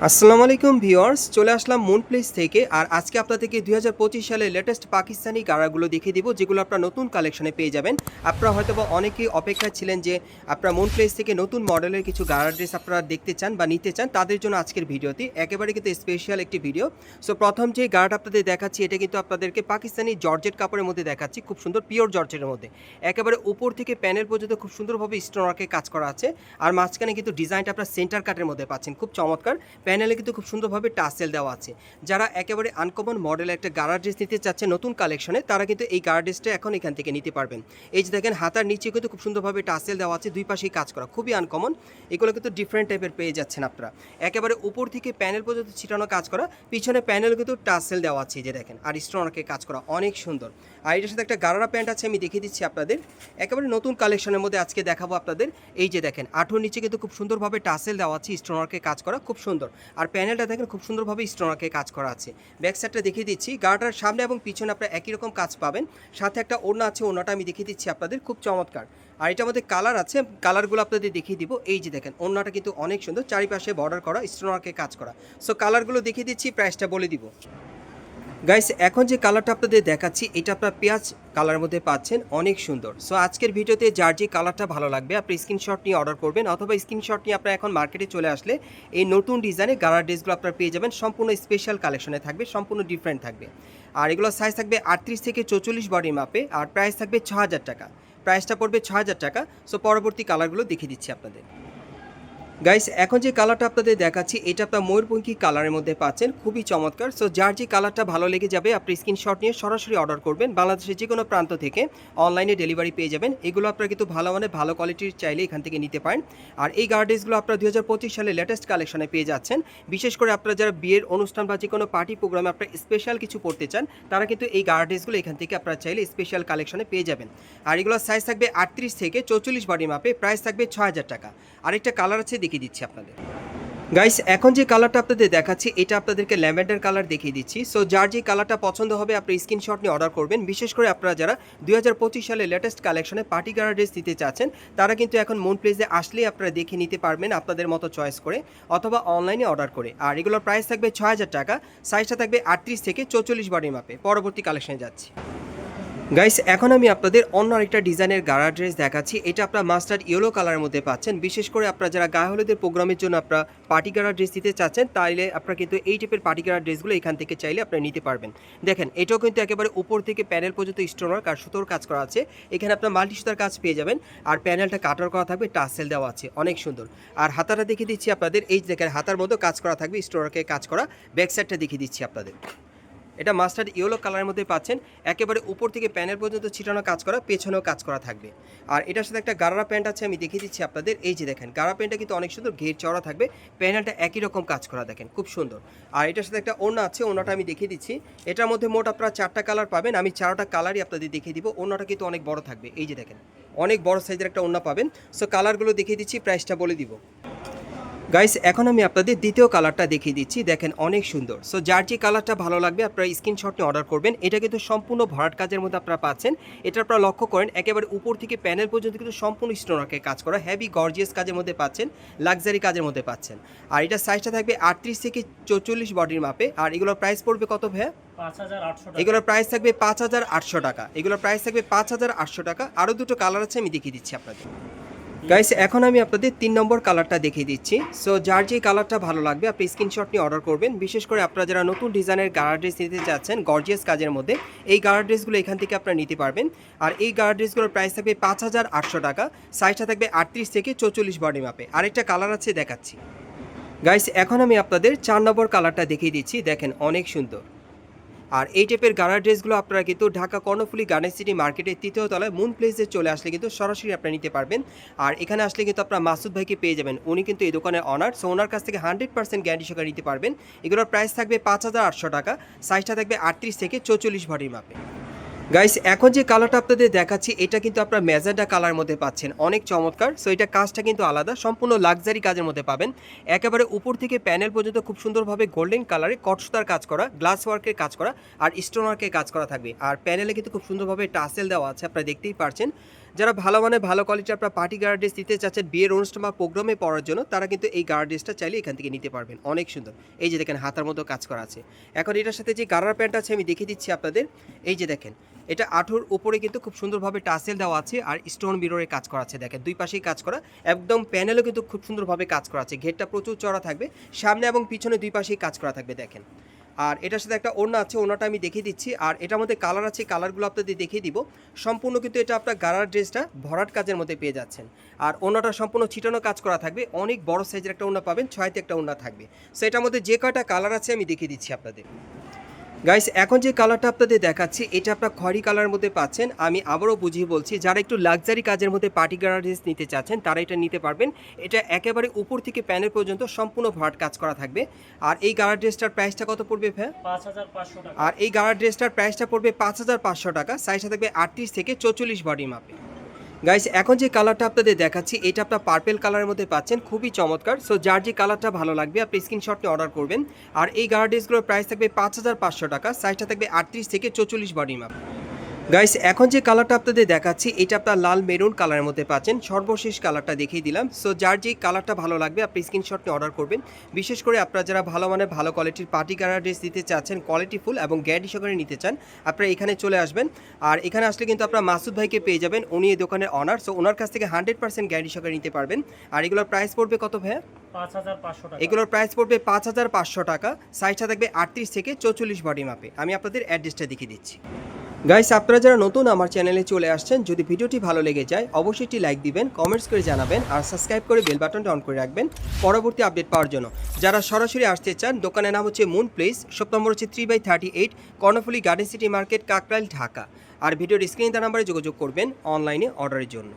আসসালামু আলাইকুম ভিউয়ার্স, চলে আসলাম মুন প্লেস থেকে। আর আজকে আপনাদেরকে 2025 সালের লেটেস্ট পাকিস্তানি গাড়াগুলো দেখিয়ে দিব, যেগুলো আপনারা নতুন কালেকশনে পেয়ে যাবেন। আপনারা হয়তোবা অনেকেই অপেক্ষায় ছিলেন যে আপনারা মুন প্লেস থেকে নতুন মডেলের কিছু গাড়া ড্রেস আপনারা দেখতে চান বা নিতে চান, তাদের জন্য আজকের ভিডিওটি একেবারে কিন্তু স্পেশাল একটি ভিডিও। সো প্রথম যে গাড়াটা আপনাদের দেখাচ্ছি, এটা কিন্তু আপনাদেরকে পাকিস্তানি জর্জেট কাপড়ের মধ্যে দেখাচ্ছি, খুব সুন্দর পিওর জর্জেটের মধ্যে। একেবারে উপর থেকে প্যানেল পর্যন্ত খুব সুন্দরভাবে স্টোন ওয়ার্কে কাজ করা আছে। আর মাঝখানে কিন্তু ডিজাইনটা আপনারা সেন্টার কাটের মধ্যে পাচ্ছেন, খুব চমৎকার। প্যানেলে কিন্তু খুব সুন্দরভাবে টাসেল দেওয়া আছে। যারা একেবারে আনকমন মডেলের একটা গাড়া ড্রেস নিতে চাচ্ছে নতুন কালেকশনে, তারা কিন্তু এই গাড়া ড্রেসটা এখন এখান থেকে নিতে পারবেন। এই যে দেখেন, হাতার নিচে কিন্তু খুব সুন্দরভাবে টাসেল দেওয়া আছে, দুই পাশেই কাজ করা, খুবই আনকমন। এগুলো কিন্তু ডিফারেন্ট টাইপের পেয়ে যাচ্ছেন আপনারা। একেবারে উপর থেকে প্যানেল পর্যন্ত ছিটানো কাজ করা, পিছনে প্যানেল কিন্তু টাসেল দেওয়া আছে, যে দেখেন, আর স্টোনকে কাজ করা, অনেক সুন্দর। আর এটার সাথে একটা গারারা প্যান্ট আছে, আমি দেখিয়ে দিচ্ছি আপনাদের। একেবারে নতুন কালেকশনের মধ্যে আজকে দেখাবো আপনাদের। এই যে দেখেন, আঁঠুর নিচে কিন্তু খুব সুন্দরভাবে টাসেল দেওয়া আছে, স্টোনকে কাজ করা, খুব সুন্দর। আর প্যানেলটা দেখেন খুব সুন্দরভাবে স্টোনকে কাজ করা আছে। ব্যাক সাইডটা দেখিয়ে দিচ্ছি, গাটার সামনে এবং পিছনে আপনারা একই রকম কাজ পাবেন। সাথে একটা ওড়না আছে, ওড়নাটা আমি দেখিয়ে দিচ্ছি আপনাদের, খুব চমৎকার। আর এটার মধ্যে কালার আছে, কালারগুলো আপনাদের দেখিয়ে দিব। এই যে দেখেন, ওড়নাটা কিন্তু অনেক সুন্দর, চারিপাশে বর্ডার করা, স্টোনকে কাজ করা। সো কালারগুলো দেখিয়ে দিচ্ছি, প্রাইসটা বলে দিব। গাইস, এখন যে কালারটা আপনাদের দেখাচ্ছি, এটা আপনার পেঁয়াজ কালারের মধ্যে পাচ্ছেন, অনেক সুন্দর। সো আজকের ভিডিওতে যার যে কালারটা ভালো লাগবে, আপনি স্ক্রিনশট নিয়ে অর্ডার করবেন, অথবা স্ক্রিনশট নিয়ে আপনারা এখন মার্কেটে চলে আসলে এই নতুন ডিজাইনে গাড়ার ড্রেসগুলো আপনারা পেয়ে যাবেন। সম্পূর্ণ স্পেশাল কালেকশনে থাকবে, সম্পূর্ণ ডিফারেন্ট থাকবে। আর এগুলো সাইজ থাকবে 38 থেকে 44 বডির মাপে। আর প্রাইস থাকবে 6000 টাকা, প্রাইসটা পড়বে 6000 টাকা। সো পরবর্তী কালারগুলো দেখিয়ে দিচ্ছি আপনাদের। গাইস, এখন যে কালারটা আপনাদের দেখাচ্ছি, এটা আপনার ময়ূরপঙ্খী কালারের মধ্যে পাচ্ছেন, খুবই চমৎকার। সো যার যে কালারটা ভালো লেগে যাবে, আপনি স্ক্রিনশট নিয়ে সরাসরি অর্ডার করবেন। বাংলাদেশের যে কোনো প্রান্ত থেকে অনলাইনে ডেলিভারি পেয়ে যাবেন। এগুলো আপনারা কিন্তু ভালো মানে ভালো কোয়ালিটির চাইলে এখান থেকে নিতে পারেন। আর এই গার্ডেসগুলো আপনারা 2025 সালে লেটেস্ট কালেকশনে পেয়ে যাচ্ছেন। বিশেষ করে আপনারা যারা বিয়ের অনুষ্ঠান বা যে কোনো পার্টি প্রোগ্রামে আপনারা স্পেশাল কিছু পড়তে চান, তারা কিন্তু এই গার্ডেসগুলো এখান থেকে আপনারা চাইলে স্পেশাল কালেকশনে পেয়ে যাবেন। আর এগুলোর সাইজ থাকবে 38 থেকে 44 বডি মাপে, প্রাইস থাকবে 6000 টাকা। আরেকটা কালার আছে, দেখিয়ে দিচ্ছি আপনাদের। গাইস, এখন যে কালারটা আপনাদের দেখাচ্ছি, এটা আপনাদেরকে ল্যাভেন্ডার কালার দেখিয়ে দিচ্ছি। সো যার যে কালারটা পছন্দ হবে, আপনি স্ক্রিনশট নিয়ে অর্ডার করবেন। বিশেষ করে আপনারা যারা 2025 সালে লেটেস্ট কালেকশনে পার্টি গার্ড ড্রেস দিতে চাচ্ছেন, তারা কিন্তু এখন মুন প্লেসে আসলেই আপনারা দেখে নিতে পারবেন আপনাদের মতো চয়েস করে, অথবা অনলাইনে অর্ডার করে। আর এগুলোর প্রাইস থাকবে 6000 টাকা, সাইজটা থাকবে 38 থেকে 44 বডি মাপে। পরবর্তী কালেকশনে যাচ্ছি। গাইস, এখন আমি আপনাদের অন্য আরেকটা ডিজাইনের গাড়া ড্রেস দেখাচ্ছি। এটা আপনার মাস্টার্ড ইয়েলো কালারের মধ্যে পাচ্ছেন। বিশেষ করে আপনারা যারা গায়ে হলুদের প্রোগ্রামের জন্য আপনারা পার্টি গাড়া ড্রেস দিতে চাচ্ছেন, তাইলে আপনারা কিন্তু এই টাইপের পার্টি গাড়া ড্রেসগুলো এখান থেকে চাইলে আপনারা নিতে পারবেন। দেখেন, এটাও কিন্তু একেবারে উপর থেকে প্যানেল পর্যন্ত স্টোনার আর সুতোর কাজ করা আছে। এখানে আপনার মাল্টি সুতার কাজ পেয়ে যাবেন। আর প্যানেলটা কাটার করা থাকবে, টাসেল দেওয়া আছে, অনেক সুন্দর। আর হাতাটা দেখিয়ে দিচ্ছি আপনাদের। এই দেখেন, হাতার মধ্যে কাজ করা থাকবে, স্টোনারকে কাজ করা। ব্যাক সাইডটা দেখিয়ে দিচ্ছি আপনাদের। এটা মাস্টার্ড ইয়েলো কালারের মধ্যে পাচ্ছেন। একেবারে উপর থেকে প্যানেল পর্যন্ত ছিটানো কাজ করা, পেছনেও কাজ করা থাকবে। আর এটার সাথে একটা গারারা প্যান্ট আছে, আমি দেখিয়ে দিচ্ছি আপনাদের। এই যে দেখেন, গারা প্যান্টটা কিন্তু অনেক সুন্দর, ঘের চওড়া থাকবে, প্যানেলটা একই রকম কাজ করা, দেখেন খুব সুন্দর। আর এটার সাথে একটা ওড়না আছে, ওড়নাটা আমি দেখিয়ে দিচ্ছি। এটার মধ্যে মোট আপনারা 4টা কালার পাবেন, আমি 4টা কালারই আপনাদের দেখিয়ে দিব। ওড়নাটা কিন্তু অনেক বড় থাকবে, এই যে দেখেন, অনেক বড় সাইজের একটা ওড়না পাবেন। সো কালারগুলো দেখিয়ে দিচ্ছি, প্রাইসটা বলে দিব। গাইস, এখন আমি আপনাদের দ্বিতীয় কালারটা দেখিয়ে দিচ্ছি, দেখেন অনেক সুন্দর। সো যার যে কালারটা ভালো লাগবে, আপনারা স্ক্রিনশট নিয়ে অর্ডার করবেন। এটা কিন্তু সম্পূর্ণ ভরাট কাজের মধ্যে আপনারা পাচ্ছেন। এটা আপনারা লক্ষ্য করেন, একেবারে উপর থেকে প্যানেল পর্যন্ত কিন্তু সম্পূর্ণ স্টোনারকে কাজ করা, হেভি গর্জিয়াস কাজের মধ্যে পাচ্ছেন, লাক্সারি কাজের মধ্যে পাচ্ছেন। আর এটা সাইজটা থাকবে 38 থেকে 44 বডির মাপে। আর এগুলোর প্রাইস পড়বে কত ভাইয়া? 5800 টাকা। এগুলোর প্রাইস থাকবে 5800 টাকা। এগুলোর প্রাইস থাকবে 5800 টাকা। আরও দুটো কালার আছে, আমি দেখিয়ে দিচ্ছি আপনাদের। গাইস, এখন আমি আপনাদের 3 নম্বর কালারটা দেখিয়ে দিচ্ছি। সো যার যে কালারটা ভালো লাগবে, আপনি স্ক্রিনশট নিয়ে অর্ডার করবেন। বিশেষ করে আপনারা যারা নতুন ডিজাইনের গাড়া ড্রেস নিতে চাচ্ছেন গর্জিয়াস কাজের মধ্যে, এই গাড়া ড্রেসগুলো এখান থেকে আপনারা নিতে পারবেন। আর এই গাড়া ড্রেসগুলোর প্রাইস থাকবে 5800 টাকা, সাইজটা থাকবে 38 থেকে 44 বডি মাপে। আরেকটা কালার আছে, দেখাচ্ছি। গাইস, এখন আমি আপনাদের 4 নম্বর কালারটা দেখিয়ে দিচ্ছি, দেখেন অনেক সুন্দর। আর এই টাইপের গাড়ার ড্রেসগুলো আপনারা কিন্তু ঢাকা কর্ণফুলী গার্ডেন সিটি মার্কেটের 3য় তলায় মুন প্লেসে চলে আসলে কিন্তু সরাসরি আপনারা নিতে পারবেন। আর এখানে আসলে কিন্তু আপনারা মাসুদ ভাইকে পেয়ে যাবেন, উনি কিন্তু এই দোকানের অনার। সো ওনার কাছ থেকে 100% গ্যারান্টি সহকারে নিতে পারবেন। এগুলোর প্রাইস থাকবে 5800 টাকা, সাইজটা থাকবে 38 থেকে 44 বডির মাপে। গাইস, এখন যে কালারটা আপনাদের দেখাচ্ছি, এটা কিন্তু আপনারা ম্যাজেন্টা কালার মধ্যে পাচ্ছেন, অনেক চমৎকার। সো এটা কাজটা কিন্তু আলাদা, সম্পূর্ণ লাক্সারি কাজের মধ্যে পাবেন। একেবারে উপর থেকে প্যানেল পর্যন্ত খুব সুন্দরভাবে গোল্ডেন কালারে কটসুতার কাজ করা, গ্লাস ওয়ার্কের কাজ করা, আর স্টোন ওয়ার্কের কাজ করা থাকবে। আর প্যানেলে কিন্তু খুব সুন্দরভাবে টাসেল দেওয়া আছে, আপনারা দেখতেই পারছেন। যারা ভালো মানে ভালো কোয়ালিটির আপনার পার্টি গার্ড ড্রেস নিতে চাচ্ছেন বিয়ের অনুষ্ঠান বা প্রোগ্রামে পরার জন্য, তারা কিন্তু এই গার্ড ড্রেসটা চাইলে এখান থেকে নিতে পারবেন। অনেক সুন্দর, এই যে দেখেন হাতার মতো কাজ করা আছে। এখন এটার সাথে যে গারার প্যান্ট আছে আমি দেখিয়ে দিচ্ছি আপনাদের। এই যে দেখেন, এটা আঁঠুর উপরে কিন্তু খুব সুন্দরভাবে টাসেল দেওয়া আছে আর স্টোন মিররের কাজ করা আছে। দেখেন দুই পাশেই কাজ করা, একদম প্যানেলও কিন্তু খুব সুন্দরভাবে কাজ করা আছে। ঘেরটা প্রচুর চড়া থাকবে, সামনে এবং পিছনে দুই পাশেই কাজ করা থাকবে দেখেন। আর এটার সাথে একটা ওড়না আছে, ওড়নাটা আমি দেখিয়ে দিচ্ছি। আর এটার মধ্যে কালার আছে, কালারগুলো আপনাদের দেখিয়ে দিব। সম্পূর্ণ কিন্তু এটা আপনার গারার ড্রেসটা ভরাট কাজের মধ্যে পেয়ে যাচ্ছেন। আর ওড়নাটা সম্পূর্ণ ছিটানো কাজ করা থাকবে, অনেক বড় সাইজের একটা ওড়না পাবেন, 6তে একটা ওড়না থাকবে। সো এটার মধ্যে যে কয়টা কালার আছে আমি দেখিয়ে দিচ্ছি আপনাদের। গাইস, এখন যে কালারটা আপনাদের দেখাচ্ছি এটা আপনার খয়েরি কালারের মধ্যে পাচ্ছেন। আমি আবারও বুঝিয়ে বলছি, যারা একটু লাক্সারি কাজের মধ্যে পার্টি গার্ড ড্রেস নিতে চাচ্ছেন তারা এটা নিতে পারবেন। এটা একেবারে উপর থেকে প্যানেল পর্যন্ত সম্পূর্ণ ভরাট কাজ করা থাকবে। আর এই গার্ড ড্রেসটার প্রাইসটা কত পড়বে ভাই? 5500 টাকা। আর এই গার্ড ড্রেসটার প্রাইসটা পড়বে 5500 টাকা। সাইজটা থাকবে 38 থেকে 44 বডি মাপে। গাইস, এখন যে কালারটা আপনাদের দেখাচ্ছি এটা আপনার পার্পেল কালারের মধ্যে পাচ্ছেন, খুবই চমৎকার। সো যার যে কালারটা ভালো লাগবে আপনি স্ক্রিনশট নিয়ে অর্ডার করবেন। আর এই গার্ড ড্রেসগুলোর প্রাইস থাকবে 5500 টাকা। সাইজটা থাকবে 38 থেকে 44 বডি মাপ। গাইস, এখন যে কালারটা আপনাদের দেখাচ্ছি এটা আপনার লাল মেরুন কালারের মধ্যে পাচ্ছেন। সর্বশেষ কালারটা দেখিয়ে দিলাম। সো যার যে কালারটা ভালো লাগবে আপনি স্ক্রিনশট নিয়ে অর্ডার করবেন। বিশেষ করে আপনারা যারা ভালো মানে ভালো কোয়ালিটির পার্টি গার্ড ড্রেস দিতে চাচ্ছেন, কোয়ালিটিফুল এবং গ্যারান্টি সহকারে নিতে চান, আপনারা এখানে চলে আসবেন। আর এখানে আসলে কিন্তু আপনারা মাসুদ ভাইকে পেয়ে যাবেন, উনি এই দোকানের অনার। সো ওনার কাছ থেকে 100% গ্যারান্টি সহকারে নিতে পারবেন। আর এগুলোর প্রাইস পড়বে কত ভাইয়া? 5500 টাকা। এগুলোর প্রাইস পড়বে 5500 টাকা। সাইজটা থাকবে 38 থেকে 44 বডি মাপে। আমি আপনাদের অ্যাড্রেসটা দেখিয়ে দিচ্ছি। গাইস, আপনারা যারা নতুন আমার চ্যানেলে চলে আসছেন, যদি ভিডিওটি ভালো লেগে যায় অবশ্যই একটি লাইক দিবেন, কমেন্টস করে জানাবেন আর সাবস্ক্রাইব করে বেল বাটনটা অন করে রাখবেন পরবর্তী আপডেট পাওয়ার জন্য। যারা সরাসরি আসতে চান, দোকানের নাম হচ্ছে মুন প্লেস, শপ নম্বর হচ্ছে 3/38, Karnaphuli garden city market, Kakrail, Dhaka. আর ভিডিওর স্ক্রিনে দেওয়া নাম্বারে যোগাযোগ করবেন অনলাইনে অর্ডারের জন্য।